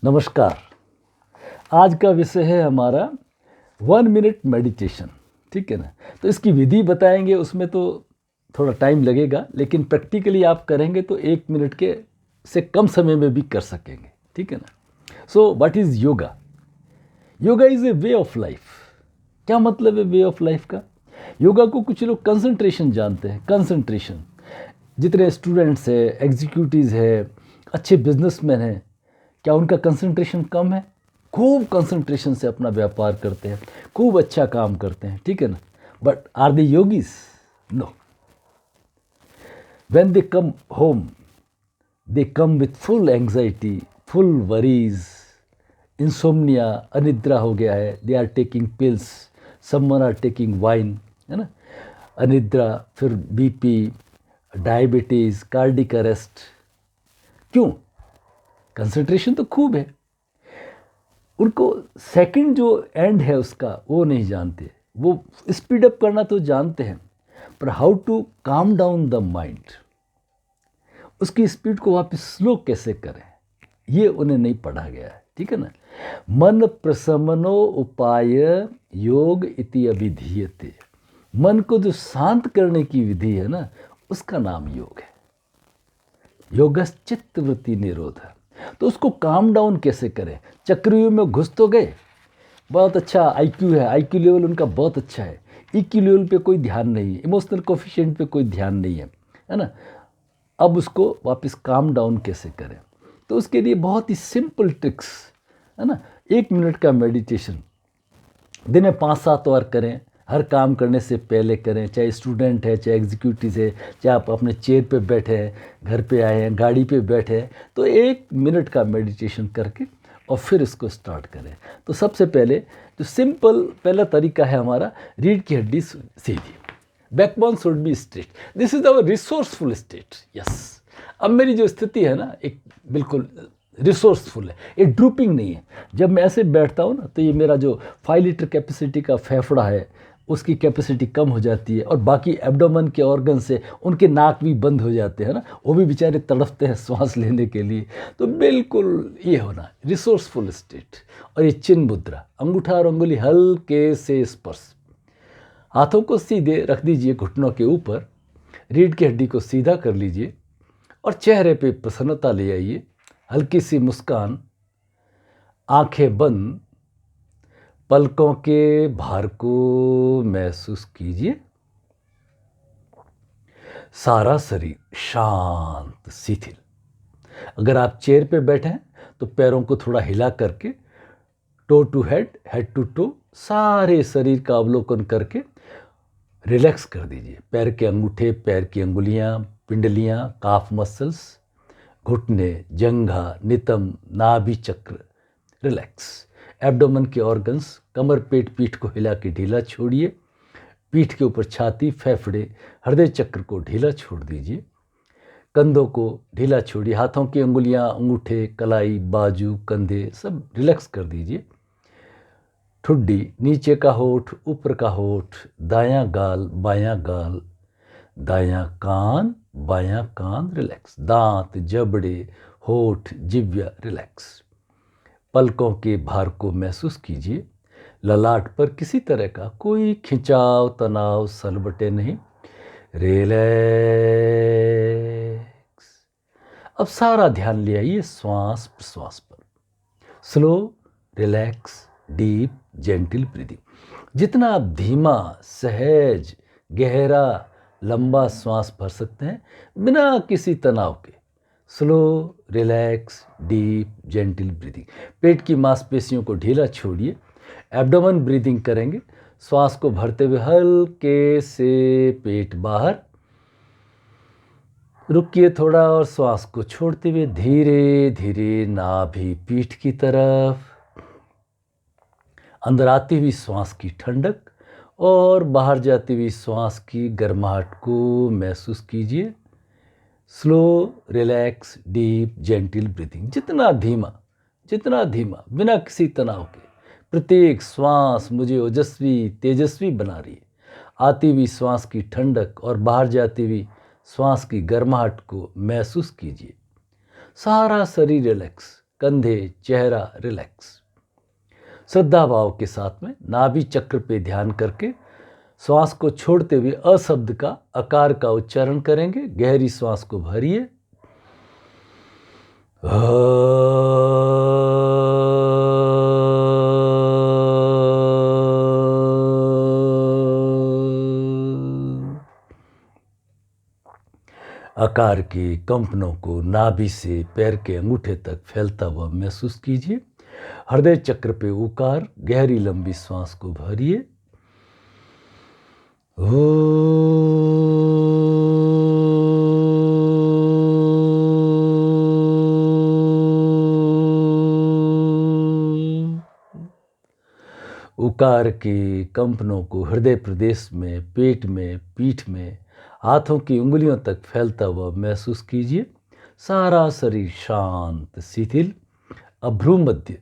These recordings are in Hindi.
नमस्कार। आज का विषय है हमारा 1 मिनट मेडिटेशन। ठीक है ना। तो इसकी विधि बताएंगे, उसमें तो थोड़ा टाइम लगेगा, लेकिन प्रैक्टिकली आप करेंगे तो 1 मिनट के से कम समय में भी कर सकेंगे। ठीक है ना। So what is yoga? Yoga is a way of life. क्या मतलब है वे ऑफ लाइफ का? योगा को कुछ लोग कंसंट्रेशन जानते हैं। कंसंट्रेशन, जितने स्टूडेंट्स हैं, एग्जीक्यूटिव्स है, अच्छे बिजनेसमैन हैं, क्या उनका कंसंट्रेशन कम है? खूब कंसंट्रेशन से अपना व्यापार करते हैं, खूब अच्छा काम करते हैं। ठीक है ना। But are they yogis? No. When they come home, they come with full anxiety, full worries, insomnia, अनिद्रा हो गया है, they are taking pills, someone are taking wine, है ना। अनिद्रा, फिर बीपी, डायबिटीज, कार्डिक अरेस्ट। क्यों? कंसंट्रेशन तो खूब है, उनको सेकंड जो एंड है उसका वो नहीं जानते। वो स्पीड अप करना तो जानते हैं, पर how to calm down the mind, उसकी स्पीड को वापस स्लो कैसे करें, ये उन्हें नहीं पढ़ा गया है। ठीक है ना। मन प्रशमनो उपाय योग इति अभिधीयते। मन को जो शांत करने की विधि है ना, उसका नाम योग है। योगश्चित्त वृत्ति निरोध। तो उसको काम डाउन कैसे करें? चक्रव्यूह में घुस तो गए, बहुत अच्छा आईक्यू है, आईक्यू लेवल उनका बहुत अच्छा है, ईक्यू लेवल पे कोई ध्यान नहीं है, इमोशनल कोफिशिएंट पे कोई ध्यान नहीं है ना। अब उसको वापस काम डाउन कैसे करें? तो उसके लिए बहुत ही सिंपल ट्रिक्स है ना। 1 मिनट का मेडिटेशन दिन में 5-7 बार करें। हर काम करने से पहले करें, चाहे स्टूडेंट है, चाहे एग्जीक्यूटिव है, चाहे आप अपने चेयर पे बैठे हैं, घर पे आए हैं, गाड़ी पे बैठे हैं, तो 1 मिनट का मेडिटेशन करके और फिर इसको स्टार्ट करें। तो सबसे पहले जो सिंपल पहला तरीका है हमारा, रीढ़ की हड्डी सीधी, backbone should be straight. This is our resourceful state. Yes, अब मेरी जो स्थिति है ना, एक बिल्कुल रिसोर्सफुल है, ये ड्रूपिंग नहीं है। जब मैं ऐसे बैठता हूँ ना, तो ये मेरा जो 5 लीटर कैपेसिटी का फेफड़ा है, उसकी कैपेसिटी कम हो जाती है, और बाकी एब्डोमेन के ऑर्गन से उनके नाक भी बंद हो जाते हैं ना, वो भी बेचारे तड़पते हैं सांस लेने के लिए। तो बिल्कुल ये होना रिसोर्सफुल स्टेट। और ये चिन्ह मुद्रा, अंगूठा और अंगुली हल्के से स्पर्श। हाथों को सीधे रख दीजिए घुटनों के ऊपर, रीढ़ की हड्डी को सीधा कर लीजिए और चेहरे पे प्रसन्नता ले आइए, हल्की सी मुस्कान, आंखें बंद, पलकों के भार को महसूस कीजिए। सारा शरीर शांत शिथिल। अगर आप चेयर पे बैठे हैं तो पैरों को थोड़ा हिला करके toe to head, head to toe, सारे शरीर का अवलोकन करके रिलैक्स कर दीजिए। पैर के अंगूठे, पैर की अंगुलियां, पिंडलियां, काफ मसल्स, घुटने, जंघा, नितंब, नाभि चक्र रिलैक्स। एब्डोमेन के ऑर्गन्स, कमर, पेट, पीठ को हिला के ढीला छोड़िए। पीठ के ऊपर छाती, फेफड़े, हृदय चक्र को ढीला छोड़ दीजिए। कंधों को ढीला छोड़िए। हाथों की अंगुलियां, अंगूठे, कलाई, बाजू, कंधे सब रिलैक्स कर दीजिए। ठुड्डी, नीचे का होठ, ऊपर का होठ, दायां गाल, बायां गाल, दायां कान, बायां कान रिलैक्स। दांत, जबड़े, होठ, जिह्वा रिलैक्स। पलकों के भार को महसूस कीजिए। ललाट पर किसी तरह का कोई खिंचाव, तनाव, सलबटे नहीं। रिलैक्स। अब सारा ध्यान ले आइए श्वास प्रश्वास पर। Slow, relax, deep, gentle breathing. जितना आप धीमा, सहज, गहरा, लंबा श्वास भर सकते हैं बिना किसी तनाव के। Slow, relax, deep, gentle breathing. पेट की मांसपेशियों को ढीला छोड़िए। एब्डोमेन ब्रीदिंग करेंगे। श्वास को भरते हुए हल्के से पेट बाहर, रुकिए थोड़ा, और श्वास को छोड़ते हुए धीरे धीरे नाभि पीठ की तरफ। अंदर आती हुई श्वास की ठंडक और बाहर जाती हुई श्वास की गर्माहट को महसूस कीजिए। Slow, relax, deep, gentle breathing. जितना धीमा, बिना किसी तनाव के। प्रत्येक श्वास मुझे ओजस्वी, तेजस्वी बना रही है। आती हुई श्वास की ठंडक और बाहर जाती हुई श्वास की गर्माहट को महसूस कीजिए। सारा शरीर रिलैक्स। कंधे, चेहरा रिलैक्स। श्रद्धा भाव के साथ में नाभि चक्र पे ध्यान करके श्वास को छोड़ते हुए अ शब्द का आकार का उच्चारण करेंगे। गहरी श्वास को भरिए। आकार के कंपनों को नाभि से पैर के अंगूठे तक फैलता हुआ महसूस कीजिए। हृदय चक्र पे उकार, गहरी लंबी श्वास को भरिए। उकार के कंपनों को हृदय प्रदेश में, पेट में, पीठ में, हाथों की उंगलियों तक फैलता हुआ महसूस कीजिए। सारा शरीर शांत शिथिल। अब भ्रू मध्य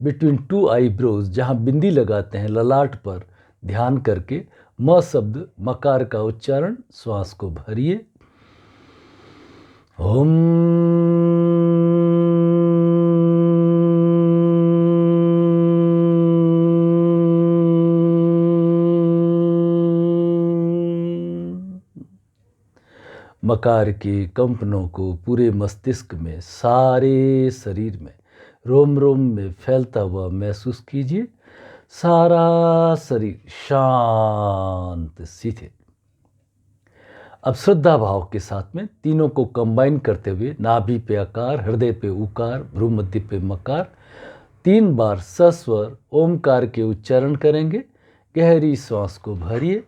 बिटवीन टू आईब्रोज, जहाँ बिंदी लगाते हैं ललाट पर, ध्यान करके म शब्द मकार का उच्चारण, श्वास को भरिए। ओम। मकार के कंपनों को पूरे मस्तिष्क में, सारे शरीर में, रोम रोम में फैलता हुआ महसूस कीजिए। सारा शरीर शांत शिथिल। अब श्रद्धा भाव के साथ में तीनों को कंबाइन करते हुए नाभि पे आकार, हृदय पे उकार, भ्रू मध्य पे मकार, 3 बार सस्वर ओमकार के उच्चारण करेंगे। गहरी श्वास को भरिए।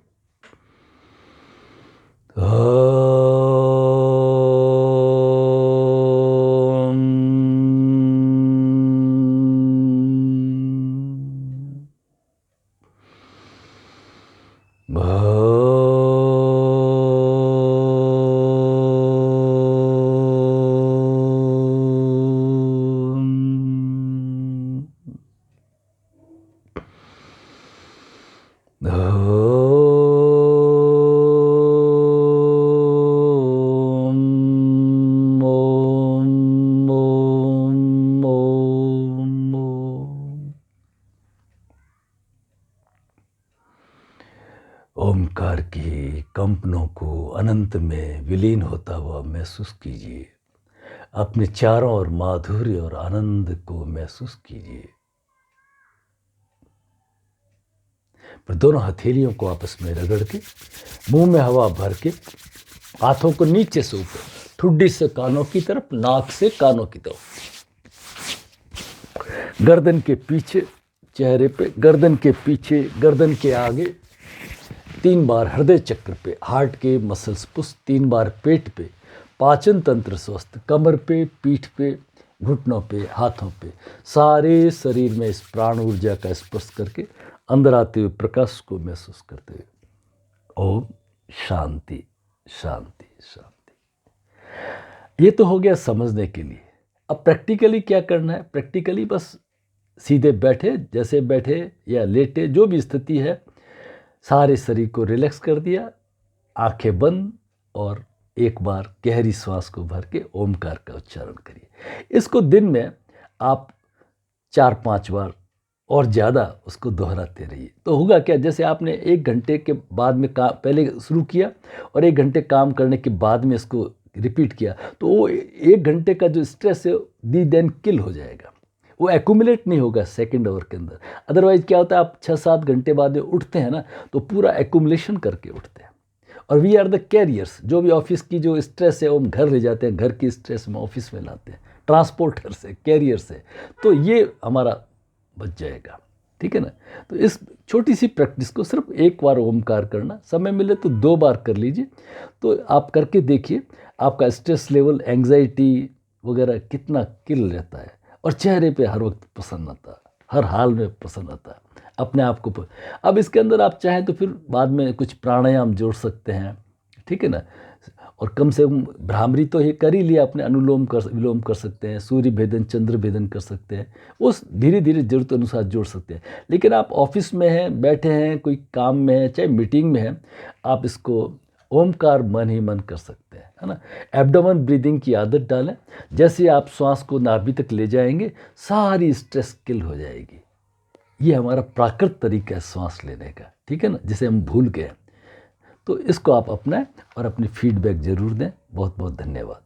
ओमकार के कंपनों को अनंत में विलीन होता हुआ महसूस कीजिए। अपने चारों ओर माधुर्य और आनंद को महसूस कीजिए। फिर दोनों हथेलियों को आपस में रगड़ के, मुंह में हवा भर के, हाथों को नीचे से ऊपर, ठुड्डी से कानों की तरफ, नाक से कानों की तरफ, गर्दन के पीछे, चेहरे पे, गर्दन के पीछे, गर्दन के आगे, 3 बार हृदय चक्र पे, हार्ट के मसल्स पुश, 3 बार पेट पे, पाचन तंत्र स्वस्थ, कमर पे, पीठ पे, घुटनों पे, हाथों पे, सारे शरीर में इस प्राण ऊर्जा का स्पर्श करके अंदर आते हुए प्रकाश को महसूस करते हुए ओम शांति शांति शांति। ये तो हो गया समझने के लिए। अब प्रैक्टिकली क्या करना है? प्रैक्टिकली बस सीधे बैठे, जैसे बैठे या लेटे, जो भी स्थिति है, सारे शरीर को रिलैक्स कर दिया, आंखें बंद, और एक बार गहरी श्वास को भर के ओमकार का उच्चारण करिए। इसको दिन में आप 4-5 बार और ज़्यादा उसको दोहराते रहिए। तो होगा क्या, जैसे आपने 1 घंटे के बाद में पहले शुरू किया और 1 घंटे काम करने के बाद में इसको रिपीट किया, तो वो 1 घंटे का जो स्ट्रेस है दी देन किल हो जाएगा। वो एक्यूमुलेट नहीं होगा सेकंड आवर के अंदर। अदरवाइज क्या होता है, आप 6-7 घंटे बाद में उठते हैं ना, तो पूरा एक्यूमुलेशन करके उठते हैं। और वी आर द कैरियर्स, जो भी ऑफिस की जो स्ट्रेस है वो हम घर ले जाते हैं, घर की स्ट्रेस हम ऑफिस में लाते हैं, ट्रांसपोर्टर से, कैरियर से। तो ये हमारा बच जाएगा, ठीक है ना। तो इस छोटी सी प्रैक्टिस को सिर्फ 1 बार ओमकार करना, समय मिले तो 2 बार कर लीजिए। तो आप करके देखिए आपका स्ट्रेस लेवल, एंग्जाइटी वगैरह कितना किल रहता है, और चेहरे पे हर वक्त प्रसन्नता, हर हाल में प्रसन्नता अपने आप को। अब इसके अंदर आप चाहें तो फिर बाद में कुछ प्राणायाम जोड़ सकते हैं, ठीक है ना। और कम से कम भ्रामरी तो ये कर ही लिया आपने, अनुलोम कर विलोम कर सकते हैं, सूर्य भेदन, चंद्र भेदन कर सकते हैं, वो धीरे धीरे जरूरत अनुसार जोड़ सकते हैं। लेकिन आप ऑफिस में हैं, बैठे हैं, कोई काम में है, चाहे मीटिंग में है, आप इसको ओमकार मन ही मन कर सकते हैं, है ना। एब्डोमेन ब्रीदिंग की आदत डालें। जैसे आप श्वास को नाभि तक ले जाएंगे, सारी स्ट्रेस किल हो जाएगी। ये हमारा प्राकृत तरीका है सांस लेने का, ठीक है ना, जिसे हम भूल गए। तो इसको आप अपनाएं और अपनी फीडबैक ज़रूर दें। बहुत बहुत धन्यवाद।